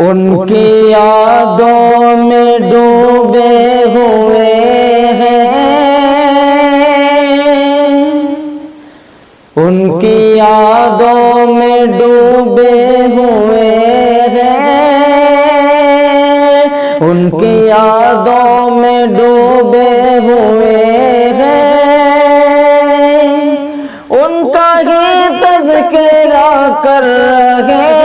ان کی یادوں میں ڈوبے ہوئے ہیں، ان کی یادوں میں ڈوبے ہوئے ہیں، ان کی یادوں میں ڈوبے ہوئے ہیں، ان کا ہی تذکرہ کر رہے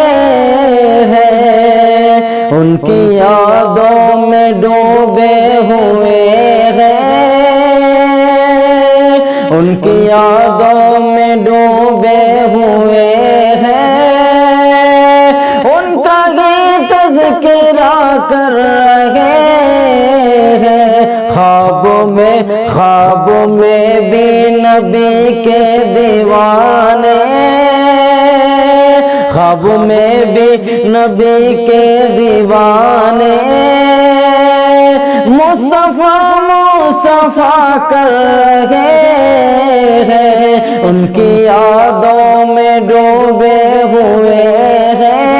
ہیں، ان کی یادوں میں ڈوبے ہوئے ہیں، ان کی یادوں میں ڈوبے ہوئے ہیں، ان کا ہی تذکرہ کر رہے ہیں۔ خوابوں میں بھی نبی کے دیوانے، خوابوں میں بھی نبی کے دیوانے، مصطفیٰ کر رہے ہیں، ان کی یادوں میں ڈوبے ہوئے ہیں،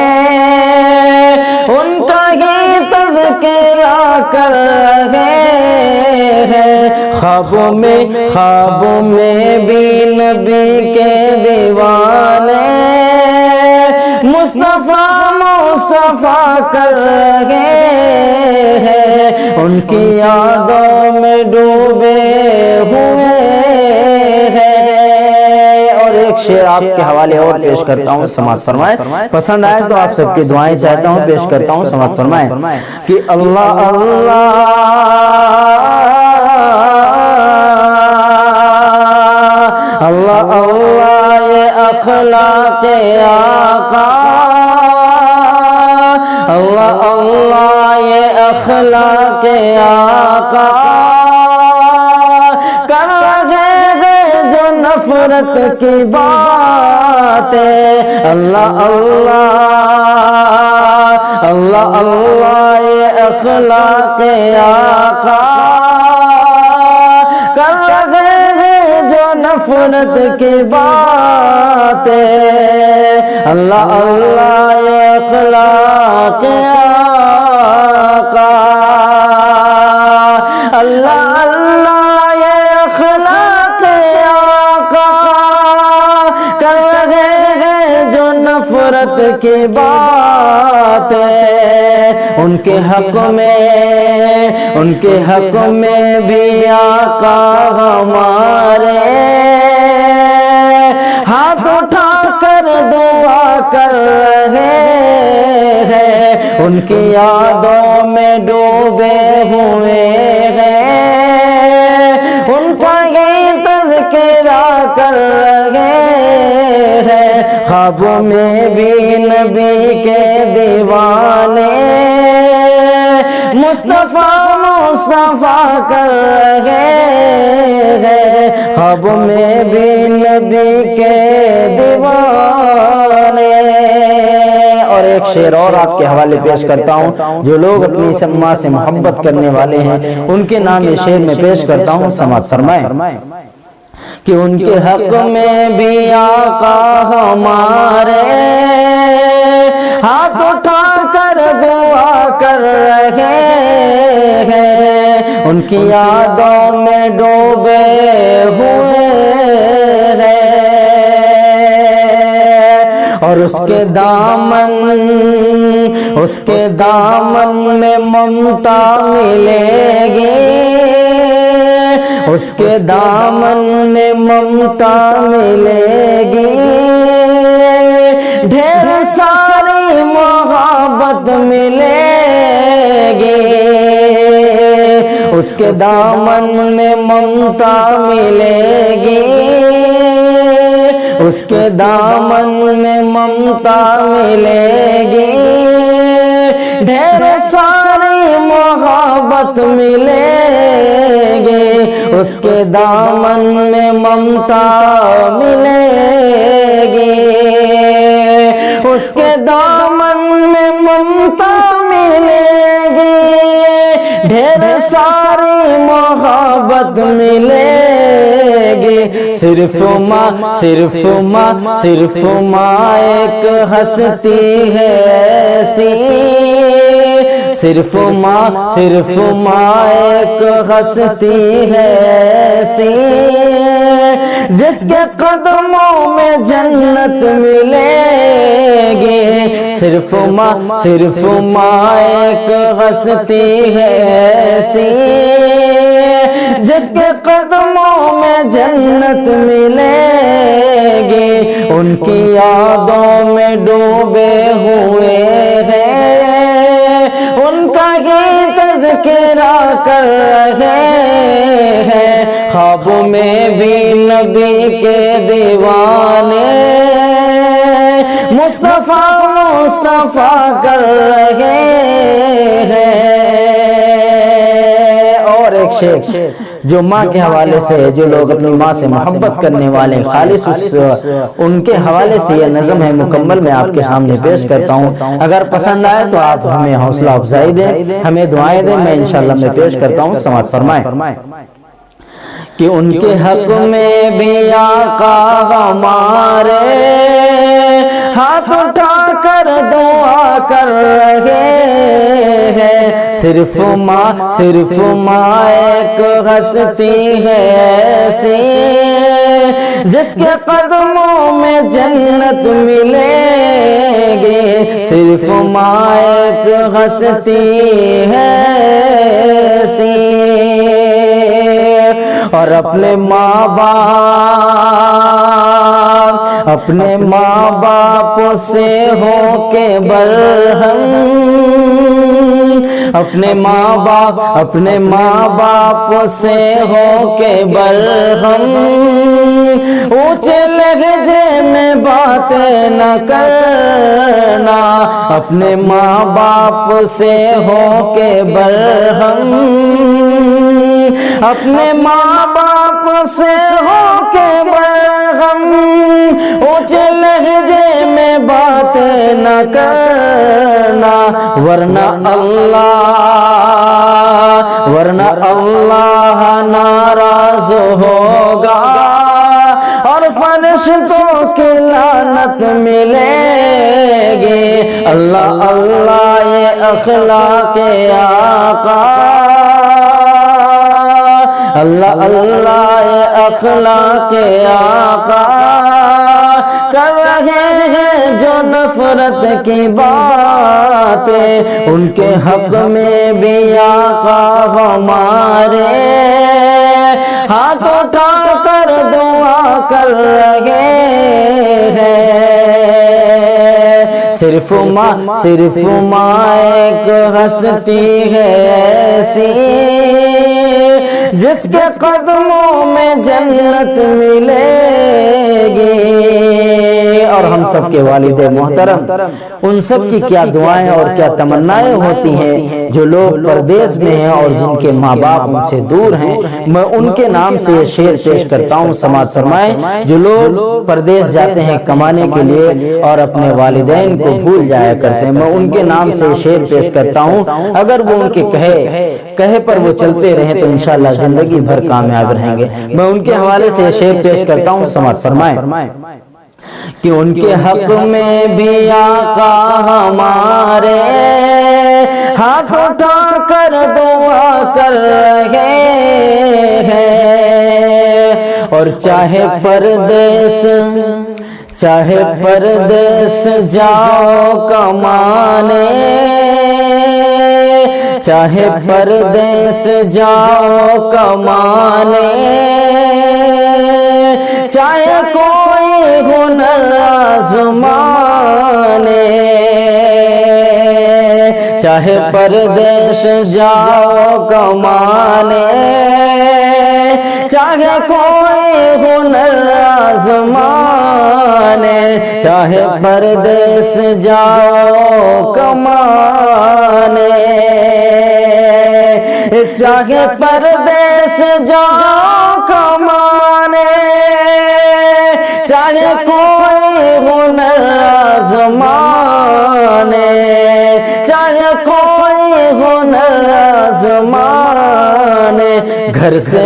ان کا ہی تذکرہ کر رہے ہیں۔ خوابوں میں بھی نبی کے دیوانے، مصطفیٰ کر رہے ہیں، ان کی یادوں میں ڈوبے ہوئے ہیں۔ اور ایک شعر آپ کے حوالے اور پیش کرتا ہوں، سماعت فرمائیں۔ پسند آئے تو آپ سب کی دعائیں چاہتا ہوں، پیش کرتا ہوں، سماعت فرمائیں کہ اللہ اللہ اللہ اللہ یہ اخلاق آقا، اللہ اللہ یہ اخلاق آقا، کر رہے ہیں جو نفرت کی باتیں، اللہ اللہ اللہ اللہ یہ اخلاق آقا، کر رہے ہیں جو نفرت کی باتیں، اللہ اللہ یہ اخلاق آقا، اللہ اللہ یہ اخلاق آقا، کر رہے ہیں جو نفرت کی باتیں، ان کے حق میں بھی آقا ہمارے ہاتھ اٹھا کر دعا کر رہے ہیں، ان کی یادوں میں ڈوبے ہوئے ہیں، ان کا یہ تذکرہ کر رہے ہیں۔ خوابوں میں بھی نبی کے دیوانے، مصطفیٰ کر رہے ہیں، خوابوں میں بھی نبی کے دیوانے۔ اور ایک شعر اور آپ کے حوالے پیش کرتا ہوں، جو لوگ اپنی ماں سے محبت کرنے والے ہیں ان کے نام یہ شعر میں پیش کرتا ہوں، سماعت فرمائیں کہ ان کے حق میں بھی آقا ہمارے ہاتھ اٹھا کر دعا کر رہے ہیں، ان کی یادوں میں ڈوبے ہوئے ہیں، اور اس کے دامن میں ممتا ملے گی، اس کے دامن میں ممتا ملے گی، ڈھیر ساری محبت ملے گی، اس کے دامن میں ممتا ملے گی، اس کے دامن میں ممتا ملے گی، ڈھیر ساری محبت ملے گی، اس کے دامن میں ممتا ملے گی، اس کے دامن میں ممتا ملے گی، ڈھیر ساری محبت ملے گی، صرف ماں ایک ہستی ہے ایسی، صرف ماں ایک ہستی ہے ایسی جس کے قدموں میں جنت ملے گی، صرف ماں ایک ہستی ہے ایسی جس کے قدموں میں جنت ملے گی، ان کی یادوں میں ڈوبے ہوئے ہیں، ان کا ہی تذکرہ کر رہے ہیں، خوابوں میں بھی نبی کے دیوانے مصطفیٰ کر رہے ہیں۔ اور ایک شعر جو ماں کے حوالے سے، جو لوگ اپنی ماں سے محبت کرنے والے خالص ان کے حوالے سے یہ نظم ہے، مکمل میں آپ کے سامنے پیش کرتا ہوں۔ اگر پسند آئے تو آپ ہمیں حوصلہ افزائی دیں، ہمیں دعائیں دیں، میں انشاءاللہ میں پیش کرتا ہوں، سماعت فرمائیں کہ ان کے حق میں بھی آقا ہمارے ہاتھ اٹھا کر دعا کر رہے ہیں، صرف ماں ایک ہستی ہے ایسی جس کے قدموں میں جنت ملے گی، صرف ماں ایک ہستی ہے ایسی، اور اپنے ماں باپ سے ہو کے برہم، اپنے ماں باپ سے ہو کے برہم، اونچے لہجے میں باتیں نہ کرنا، اپنے ماں باپ سے ہو کے برہم، اپنے ماں باپ سے ہو کے برہم، اونچے لہجے میں باتیں نہ کرنا، ورنہ اللہ ناراض ہوگا اور فرشتوں کی لعنت ملے گی۔ اللہ یہ اخلاق آقا، اللہ یہ اخلاق آقا کر رہے ہیں جو نفرت کی باتیں، ان کے حق میں بھی آقا ہمارے ہاتھ اٹھا کر دعا کر رہے ہیں، صرف ماں ایک ہستی ہے ایسی جس کے قدموں میں جنت ملے گی۔ اور ہم سب کے والد محترم، ان سب کی کیا دعائیں اور کیا تمنائیں ہوتی ہیں جو لوگ پردیس میں ہیں اور جن کے ماں باپ ان سے دور ہیں۔ میں ان کے نام سے یہ شعر پیش کرتا ہوں، سماعت فرمائیں۔ جو لوگ پردیس جاتے ہیں کمانے کے لیے اور اپنے والدین کو بھول جایا کرتے ہیں، میں ان کے نام سے شعر پیش کرتا ہوں، اگر وہ ان کے کہے پر وہ چلتے رہیں تو انشاءاللہ زندگی بھر کامیاب رہیں گے۔ میں ان کے حوالے سے شعر پیش کرتا ہوں، سماعت فرمائیں کہ ان کے حق میں بھی آقا ہمارے ہاتھ اٹھا کر دعا کر رہے ہیں، اور چاہے پردیس جاؤ کمانے، چاہے پردیس جاؤ کمانے، چاہے کوئی ہنر آزمانے، چاہے پردیس جاؤ کمانے، چاہے کوئی ہنر آزمانے، چاہے پردیس جاؤ کمانے، چاہے پردیس جاؤ کمانے، چاہے کوئی ہنر آزمانے، چاہے کوئی ہنر آزمانے، گھر سے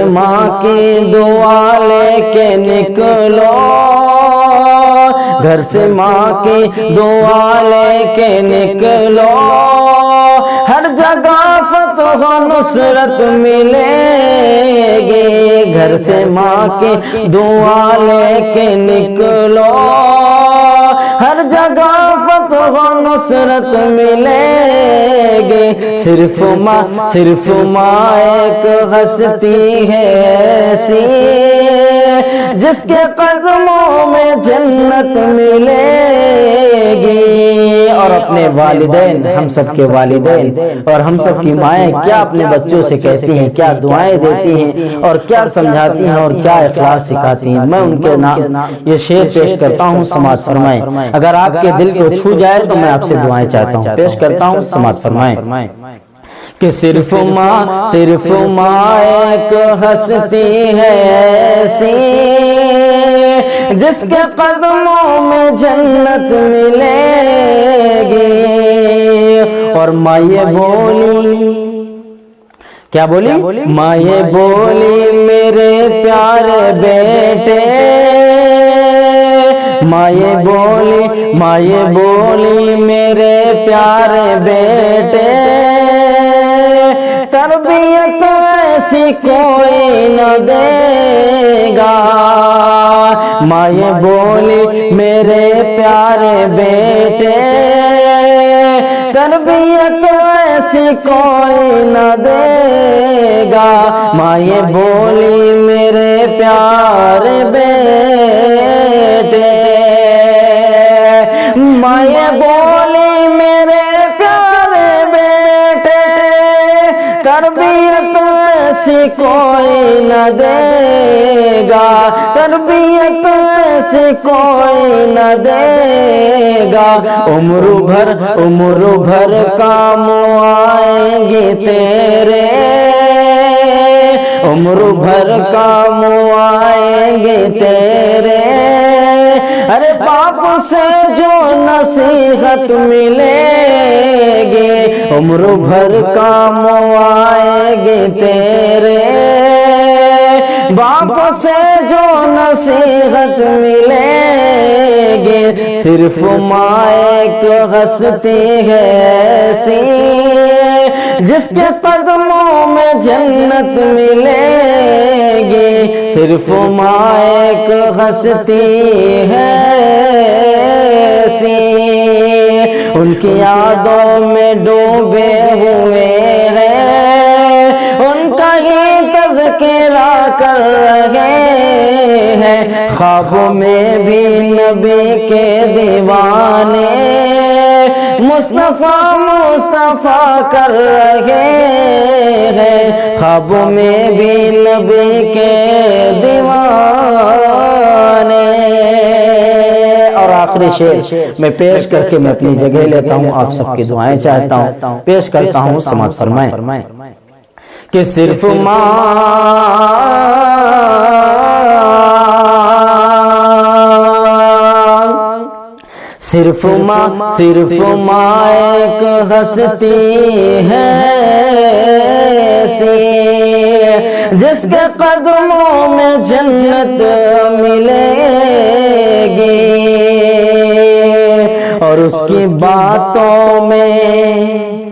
ماں کی دعا لے کے نکلو، گھر سے ماں کی دعا لے کے نکلو، ہر جگہ فتح و نصرت ملے گی، گھر سے ماں کی دعا لے کے نکلو، ہر جگہ فتح و نصرت ملے گی، صرف ماں ایک ہستی ہے ایسی جس کے قدموں میں جنت ملے گی۔ اور اپنے والدین، ہم سب کے والدین اور ہم سب کی مائیں کیا اپنے بچوں سے کہتی ہیں، کیا دعائیں دیتی ہیں اور کیا سمجھاتی ہیں اور کیا اخلاص سکھاتی ہیں، میں ان کے نام یہ شعر پیش کرتا ہوں، سماعت فرمائیں۔ اگر آپ کے دل کو چھو جائے تو میں آپ سے دعائیں چاہتا ہوں، پیش کرتا ہوں، سماعت فرمائیں کہ صرف ماں ایک ہستی ہے ایسی جس کے قدموں میں جنت ملے گی، اور ماں یہ بولی، کیا بولی؟ ماں یہ بولی میرے پیارے بیٹے، ماں یہ بولی میرے پیارے بیٹے، تربیت ایسی کوئی نہ دے گا، ماں یہ بولی میرے پیارے بیٹے، تربیت ایسی کوئی نہ دے گا، ماں یہ بولی میرے پیارے بیٹے، ماں یہ بولی میرے پیارے بیٹے، تربیت ایسی کوئی نہ دے گا، تربیت ایسی کوئی نہ دے گا، عمر بھر کام آئیں گے تیرے، عمر بھر کام آئیں گے تیرے، ارے باپ سے جو نصیحت ملے گی، عمر بھر کام آئیں گے تیرے، باپ سے جو نصیحت ملے گی، صرف ماں ایک ہستی ہے ایسی جس کے قدموں میں جنت ملے گی، صرف ماں ایک ہستی ہے ایسی، ان کی یادوں میں ڈوبے ہوئے ہیں، ان کا ہی تذکرہ کر رہے ہیں، خوابوں میں بھی نبی کے دیوانے مصطفیٰ کر رہے ہیں، خوابوں میں بھی نبی کے دیوانے۔ اور آخری شعر میں پیش کر کے میں اپنی جگہ لیتا ہوں، آپ سب کی دعائیں چاہتا ہوں، پیش کرتا ہوں، سماعت فرمائیں کہ صرف ماں ایک ہستی ہے ایسی جس کے قدموں میں جنت ملے گی، اور اس کی باتوں میں،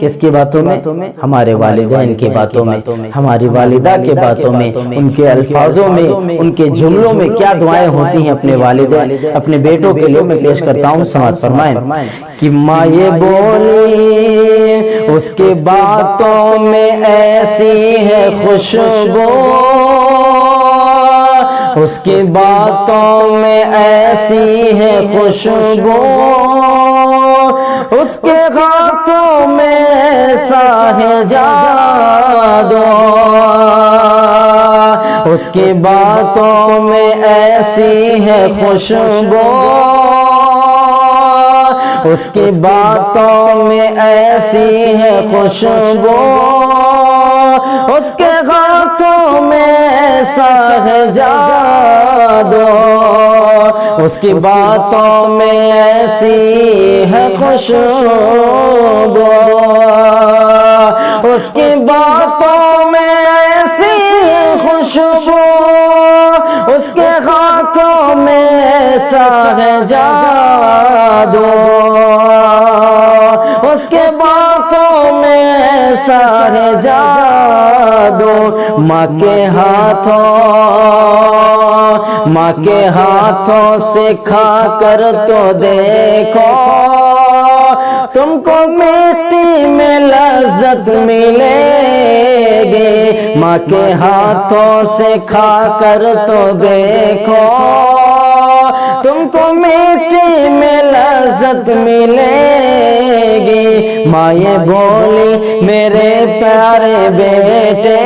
کس کی باتوں میں؟ ہمارے والدین کی باتوں میں، ہماری والدہ کے باتوں میں، ان کے الفاظوں میں، ان کے جملوں میں کیا دعائیں ہوتی ہیں اپنے والدین اپنے بیٹوں کے لیے، میں پیش کرتا ہوں، سماعت فرمائیں کہ ماں یہ بولی اس کی باتوں میں ایسی ہے خوشبو، اس کی باتوں میں ایسی ہے خوشبو، اس کے ہاتھوں میں ایسا ہے جادو، اس کی باتوں میں ایسی ہے خوشبو، اس کی باتوں میں ایسی ہے خوشبو، اس کے ہاتھوں میں ایسا ہے جادو، اس کی باتوں میں ایسی ہے خوشبو، اس کی باتوں میں ایسی ہے خوشبو، اس کے ہاتھوں میں ایسا ہے جادو، اس کے باتوں میں ایسا ہے جادو، ماں کے ہاتھوں سے کھا کر تو دیکھو، تم کو مٹی میں لذت ملے گی، ماں کے ہاتھوں سے کھا کر تو دیکھو، تم کو مٹی میں لذت ملے گی۔ ماں یہ بولی میرے پیارے بیٹے،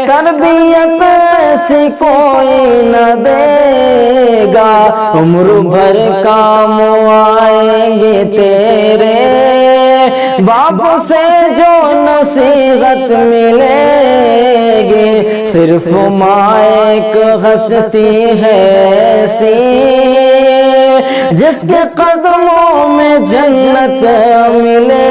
تربیت ایسی کوئی نہ دے گا، عمر بھر کام آئیں گے تیرے، باپ سے جو نصیحت ملے گی، صرف ماں ایک ہستی ہے ایسی، جس کے قدموں میں جنت ملے